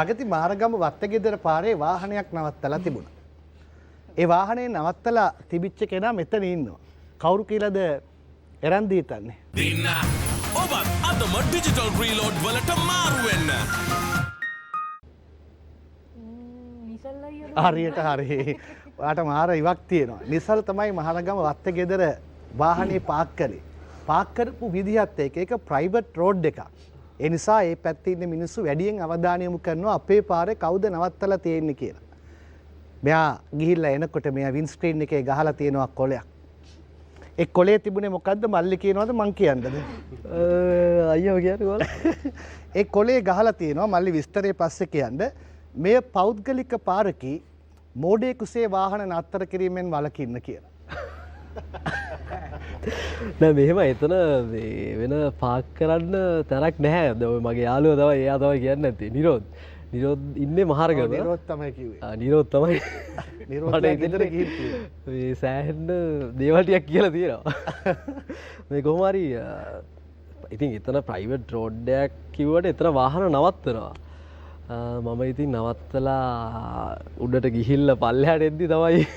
අගති මාරගම වත්තගෙදර පාරේ වාහනයක් නවත්තලා තිබුණා. ඒ වාහනේ නවත්තලා තිබිච්ච කෙනා මෙතන ඉන්නවා. කවුරු කියලාද එරන් දීතන්නේ? දින්න ඔබත් අදම ඩිජිටල් රීලෝඩ් වලට මාරු වෙන්න. හරියට හරි. ඔයාට මාර ඉවක් තියෙනවා. නිසල් තමයි මහරගම වත්තගෙදර වාහනේ පාක් කළේ. පාක් කරපු විදිහත් ඒක ප්‍රයිවට් රෝඩ් එකක්. ඒ නිසා ඒ පැත්තේ ඉන්න මිනිස්සු වැඩියෙන් අවධානය යොමු කරනවා අපේ පාරේ කවුද නවත්තලා තියෙන්නේ කියලා. මෙයා ගිහිල්ලා එනකොට මෙයා වින් ස්ක්‍රීන් එකේ ගහලා තියෙනවා කොලයක්. ඒ කොලේ තිබුණේ මොකද්ද මල්ලි කියනවද මං කියන්නද? අයියෝ කියන්නේ කොල. ඒ කොලේ ගහලා තියෙනවා මල්ලි විස්තරේ පස්සේ කියන්න. මේ පෞද්ගලික පාරකී මෝඩයෙකුසේ වාහන නතර කිරීමෙන් වළකින්න කියලා. නෑ මෙහෙම එතන වෙන පාක් කරන්න තැනක් නැහැ. ඔය මගේ යාළුවා තමයි එයා තමයි කියන්නේ නැත්තේ. නිරෝධ් ඉන්නේ මහරගම. නිරෝධ් තමයි කිව්වේ. නිරෝධ් තමයි. නිරෝධ් ගෙදර ගිහින් තියෙනවා. මේ සෑහෙන්න දේවල් ටිකක් කියලා තියෙනවා. මේ කොහොම හරි ඉතින් එතන ප්‍රයිවට් රෝඩ් එකක් කිව්වට එතන වාහන නවත්තනවා. මම ඉතින් නවත්තලා උඩට ගිහිල්ලා පල්ලෙහාට එද්දි තමයි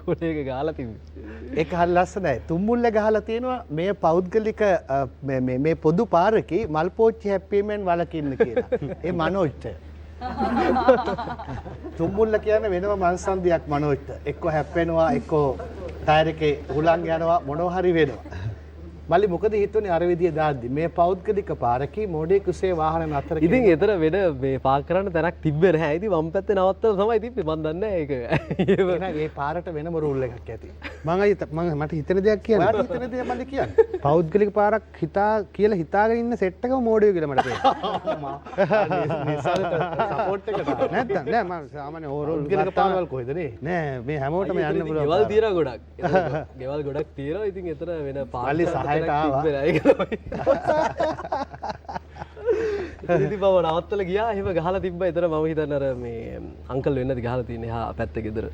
කොලේක ගහලා තිබුණේ. ඒක හරි ලස්සනයි. තුම්මුල්ල ගහලා තියෙනවා මේ පෞද්ගලික මේ පොදු පාරකේ මල් පෝච්චි හැප්පීමෙන් වළකින්න කියලා. ඒ මනෝජ්ට. තුම්මුල්ල කියන්නේ වෙනම මන්සන්දියක් මනෝජ්ට. එක්ක හැප්පෙනවා එක්ක ටයර් එකේ හුලං යනවා මොනවා හරි වෙනවා. මල්ලි මොකද හිතුනේ අර විදිය දාද්දි මේ පෞද්ගලික පාරකේ මොඩේකුසේ වාහන නතර කිව්වා. ඉතින් එතන වෙන මේ පාක් කරන්න තැනක් තිබ්බේ නැහැ. ඉතින් වම් පැත්තේ නවත්තලා තමයි තිබ්බේ. මන් දන්නේ නැහැ ඒක. එහෙනම් ඒ පාරට වෙනම රූල් එකක් ඇති. මට හිතෙන දෙයක් කියන්න. ඔයාට හිතෙන දෙයක් මල්ලි කියන්න. පෞද්ගලික පාරක් කියලා හිතාගෙන ඉන්න සෙට් එකම මොඩියෝ කියලා මට පේනවා. නිසල්ට සපෝට් එකට නැත්තම් නෑ මම සාමාන්‍ය ඕවරෝල් පෞද්ගලික පාරවල් කොහෙද නේ? නෑ මේ හැමෝටම යන්න පුළුවන්. ගෙවල් තියෙනවා ගොඩක්. ගෙවල් ගොඩක් තියෙනවා. ඉතින් එතන වෙන පාක් සහයට ආවා. ඉතින් බව නවත්තලා ගියා. එහෙම ගහලා තිබ්බා. එතන මම හිතන්නේ අර මේ අංකල් වෙන්නද ගහලා තියෙන්නේ. හා පැත්ත ගෙදර.